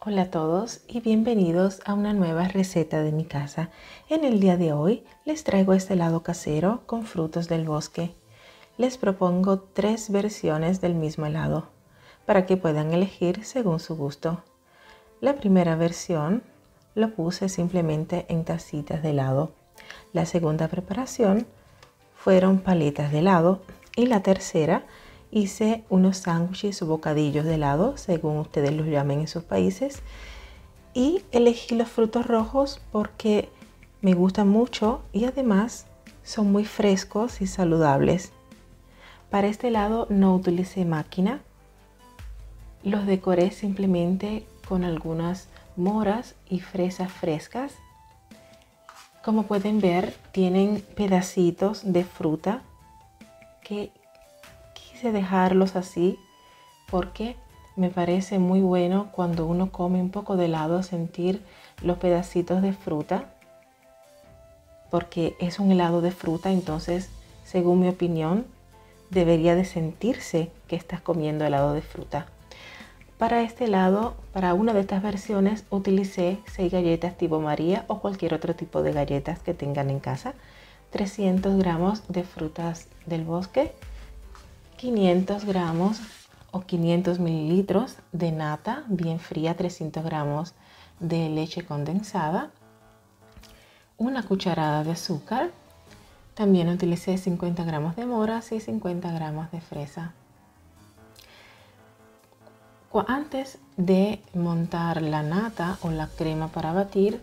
Hola a todos y bienvenidos a una nueva receta de mi casa. En el día de hoy les traigo este helado casero con frutos del bosque. Les propongo 3 versiones del mismo helado para que puedan elegir según su gusto. La primera versión lo puse simplemente en tacitas de helado. La segunda preparación fueron paletas de helado y la tercera hice unos sándwiches o bocadillos de helado, según ustedes los llamen en sus países. Y elegí los frutos rojos porque me gustan mucho y además son muy frescos y saludables. Para este helado no utilicé máquina. Los decoré simplemente con algunas moras y fresas frescas. Como pueden ver, tienen pedacitos de fruta que quise dejarlos así porque me parece muy bueno cuando uno come un poco de helado sentir los pedacitos de fruta, porque es un helado de fruta, entonces según mi opinión debería de sentirse que estás comiendo helado de fruta. Para este helado, para una de estas versiones utilicé 6 galletas tipo María o cualquier otro tipo de galletas que tengan en casa, 300 gramos de frutas del bosque, 500 gramos o 500 mililitros de nata bien fría, 300 gramos de leche condensada, una cucharada de azúcar. También utilicé 50 gramos de moras y 50 gramos de fresa. Antes de montar la nata o la crema para batir,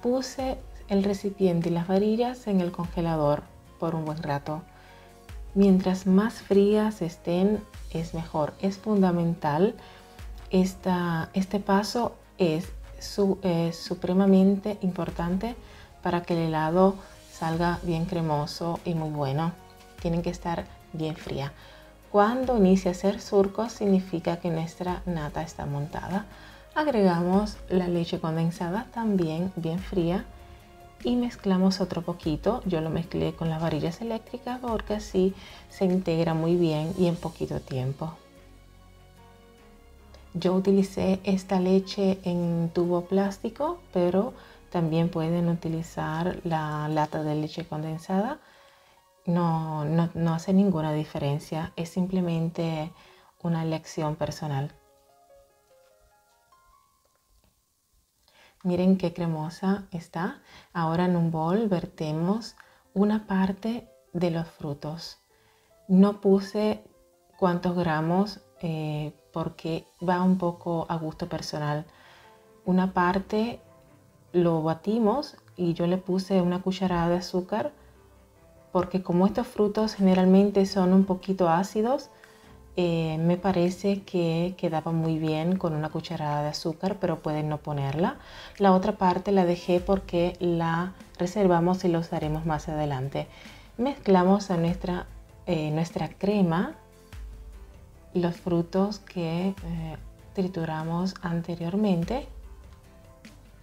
puse el recipiente y las varillas en el congelador por un buen rato. Mientras más frías estén, es mejor. Es fundamental. Este paso es supremamente importante para que el helado salga bien cremoso y muy bueno. Tienen que estar bien fría. Cuando inicie a hacer surcos significa que nuestra nata está montada. Agregamos la leche condensada también bien fría y mezclamos otro poquito. Yo lo mezclé con las varillas eléctricas porque así se integra muy bien y en poquito tiempo. Yo utilicé esta leche en tubo plástico, pero también pueden utilizar la lata de leche condensada. No hace ninguna diferencia, es simplemente una elección personal. Miren qué cremosa está. Ahora en un bol vertemos una parte de los frutos. No puse cuántos gramos porque va un poco a gusto personal. Una parte lo batimos y yo le puse una cucharada de azúcar porque como estos frutos generalmente son un poquito ácidos, me parece que quedaba muy bien con una cucharada de azúcar, pero pueden no ponerla. La otra parte la dejé porque la reservamos y la usaremos más adelante. Mezclamos a nuestra crema los frutos que trituramos anteriormente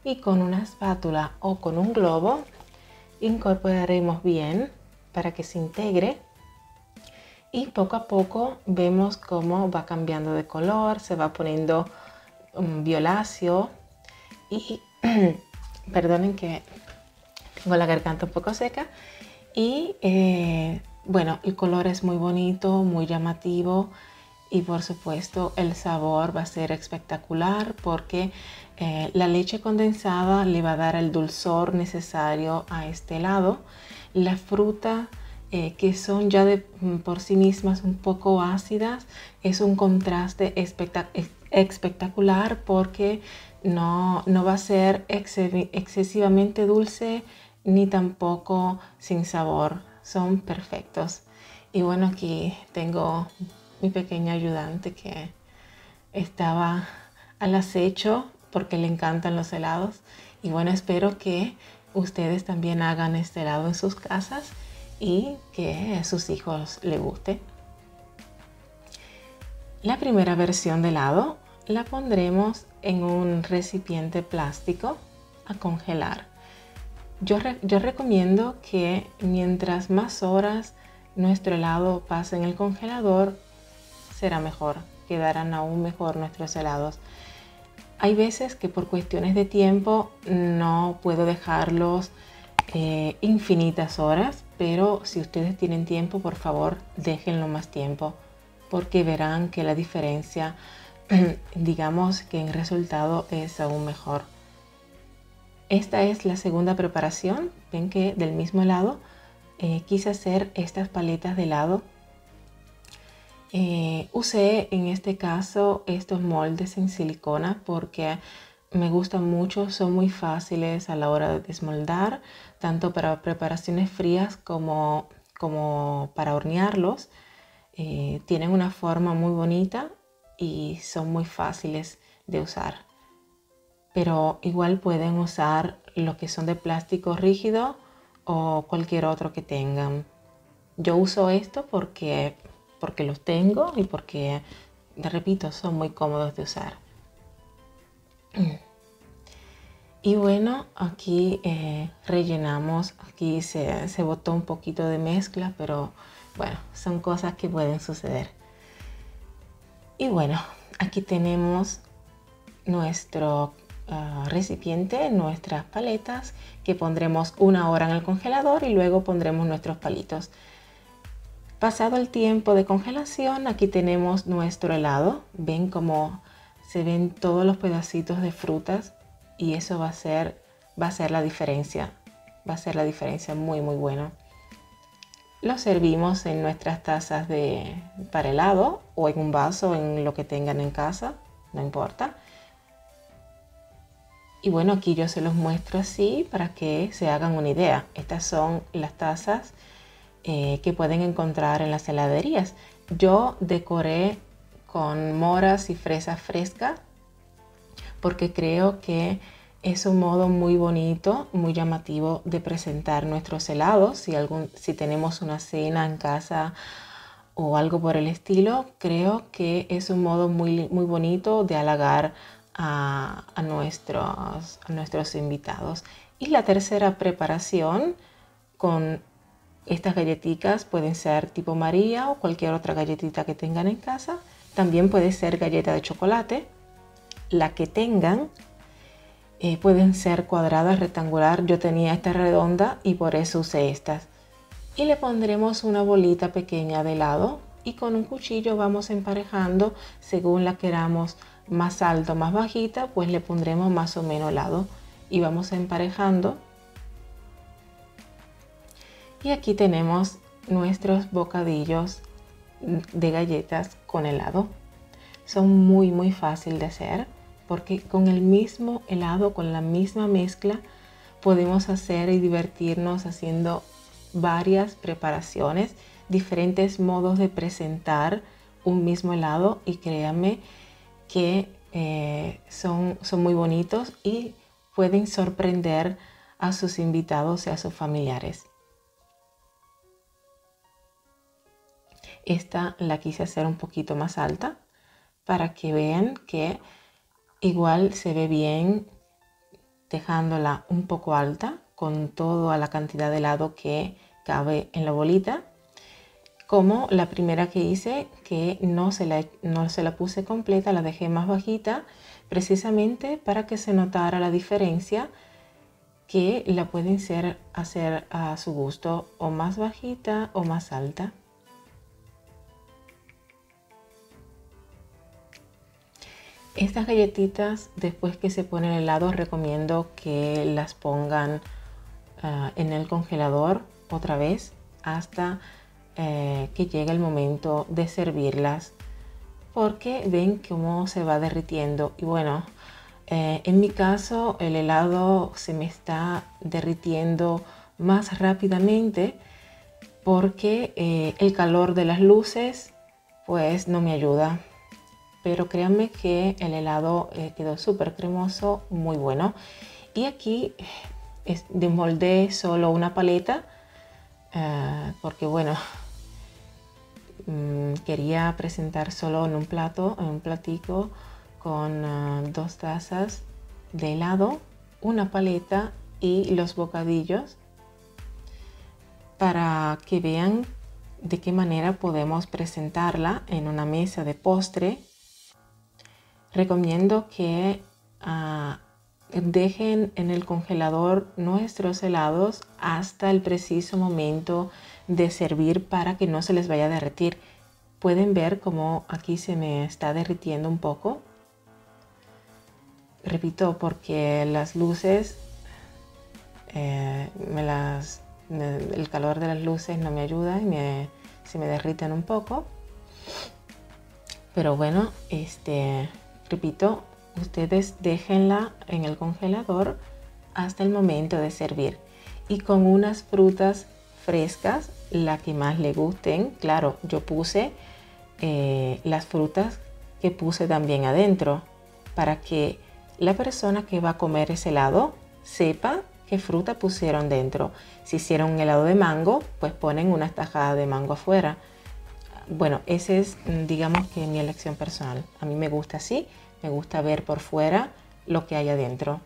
y con una espátula o con un globo incorporaremos bien para que se integre y poco a poco vemos cómo va cambiando de color, se va poniendo violáceo y perdonen que tengo la garganta un poco seca y bueno, el color es muy bonito, muy llamativo y por supuesto el sabor va a ser espectacular porque la leche condensada le va a dar el dulzor necesario a este helado. La fruta que son ya por sí mismas un poco ácidas, es un contraste espectacular porque no va a ser excesivamente dulce ni tampoco sin sabor, son perfectos. Y bueno, aquí tengo mi pequeña ayudante que estaba al acecho porque le encantan los helados. Y bueno, espero que ustedes también hagan este helado en sus casas y que a sus hijos les guste. La primera versión de helado la pondremos en un recipiente plástico a congelar. Yo recomiendo que mientras más horas nuestro helado pase en el congelador, será mejor, quedarán aún mejor nuestros helados. Hay veces que por cuestiones de tiempo no puedo dejarlos infinitas horas, pero si ustedes tienen tiempo, por favor, déjenlo más tiempo, porque verán que la diferencia, digamos que en resultado es aún mejor. Esta es la segunda preparación. Ven que del mismo helado quise hacer estas paletas de helado. Usé en este caso estos moldes en silicona porque me gustan mucho, son muy fáciles a la hora de desmoldar, tanto para preparaciones frías como para hornearlos. Tienen una forma muy bonita y son muy fáciles de usar. Pero igual pueden usar los que son de plástico rígido o cualquier otro que tengan. Yo uso esto porque los tengo y porque, repito, son muy cómodos de usar. Y bueno, aquí rellenamos, aquí se botó un poquito de mezcla, pero bueno, son cosas que pueden suceder. Y bueno, aquí tenemos nuestro recipiente, nuestras paletas, que pondremos 1 hora en el congelador y luego pondremos nuestros palitos. Pasado el tiempo de congelación, aquí tenemos nuestro helado. Ven cómo se ven todos los pedacitos de frutas y eso va a ser la diferencia. Va a ser la diferencia muy bueno. Lo servimos en nuestras tazas para helado o en un vaso, en lo que tengan en casa, no importa. Y bueno, aquí yo se los muestro así para que se hagan una idea. Estas son las tazas que pueden encontrar en las heladerías. Yo decoré con moras y fresas frescas porque creo que es un modo muy bonito, muy llamativo de presentar nuestros helados. Si tenemos una cena en casa o algo por el estilo, creo que es un modo muy bonito de halagar a nuestros invitados. Y la tercera preparación con estas galletitas pueden ser tipo María o cualquier otra galletita que tengan en casa. También puede ser galleta de chocolate, la que tengan. Pueden ser cuadradas, rectangular. Yo tenía esta redonda y por eso usé estas. Y le pondremos una bolita pequeña de helado y con un cuchillo vamos emparejando según la queramos más alta o más bajita, pues le pondremos más o menos helado y vamos emparejando. Y aquí tenemos nuestros bocadillos de galletas con helado. Son muy fácil de hacer porque con el mismo helado, con la misma mezcla, podemos hacer y divertirnos haciendo varias preparaciones, diferentes modos de presentar un mismo helado y créanme que son muy bonitos y pueden sorprender a sus invitados y a sus familiares. Esta la quise hacer un poquito más alta para que vean que igual se ve bien dejándola un poco alta con toda la cantidad de helado que cabe en la bolita. Como la primera que hice, que no se la puse completa, la dejé más bajita precisamente para que se notara la diferencia, que la pueden hacer a su gusto, o más bajita o más alta. Estas galletitas, después que se pone el helado, recomiendo que las pongan en el congelador otra vez hasta que llegue el momento de servirlas, porque ven cómo se va derritiendo. Y bueno, en mi caso el helado se me está derritiendo más rápidamente porque el calor de las luces pues no me ayuda. Pero créanme que el helado quedó súper cremoso, muy bueno. Y aquí desmoldé solo una paleta porque bueno, quería presentar solo en un platico con 2 tazas de helado, una paleta y los bocadillos, para que vean de qué manera podemos presentarla en una mesa de postre. Recomiendo que dejen en el congelador nuestros helados hasta el preciso momento de servir para que no se les vaya a derretir. Pueden ver cómo aquí se me está derritiendo un poco. Repito, porque las luces, el calor de las luces no me ayuda y se me derriten un poco. Pero bueno, repito, ustedes déjenla en el congelador hasta el momento de servir. Y con unas frutas frescas, la que más le gusten. Claro, yo puse las frutas que puse también adentro para que la persona que va a comer ese helado sepa qué fruta pusieron dentro. Si hicieron un helado de mango, pues ponen unas tajadas de mango afuera. Bueno, esa es, digamos que mi elección personal. A mí me gusta así, me gusta ver por fuera lo que hay adentro.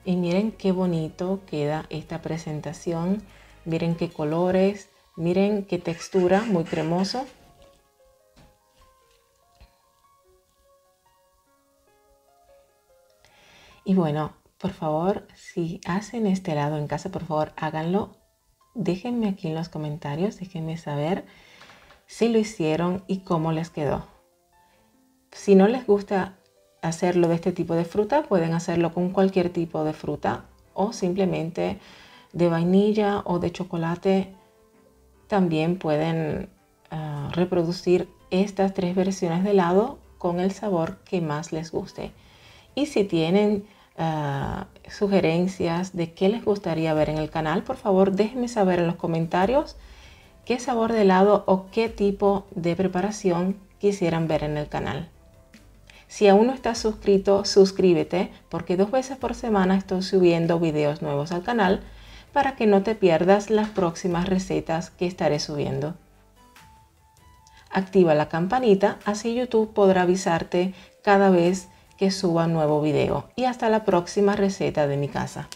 Y miren qué bonito queda esta presentación. Miren qué colores, miren qué textura, muy cremoso. Y bueno, por favor, si hacen este helado en casa, por favor háganlo. Déjenme aquí en los comentarios, déjenme saber si lo hicieron y cómo les quedó. Si no les gusta hacerlo de este tipo de fruta, pueden hacerlo con cualquier tipo de fruta o simplemente de vainilla o de chocolate. También pueden reproducir estas 3 versiones de helado con el sabor que más les guste. Y si tienen sugerencias de qué les gustaría ver en el canal, por favor déjenme saber en los comentarios qué sabor de helado o qué tipo de preparación quisieran ver en el canal. Si aún no estás suscrito, suscríbete porque 2 veces por semana estoy subiendo videos nuevos al canal para que no te pierdas las próximas recetas que estaré subiendo. Activa la campanita, así YouTube podrá avisarte cada vez que suba un nuevo video. Y hasta la próxima receta de mi casa.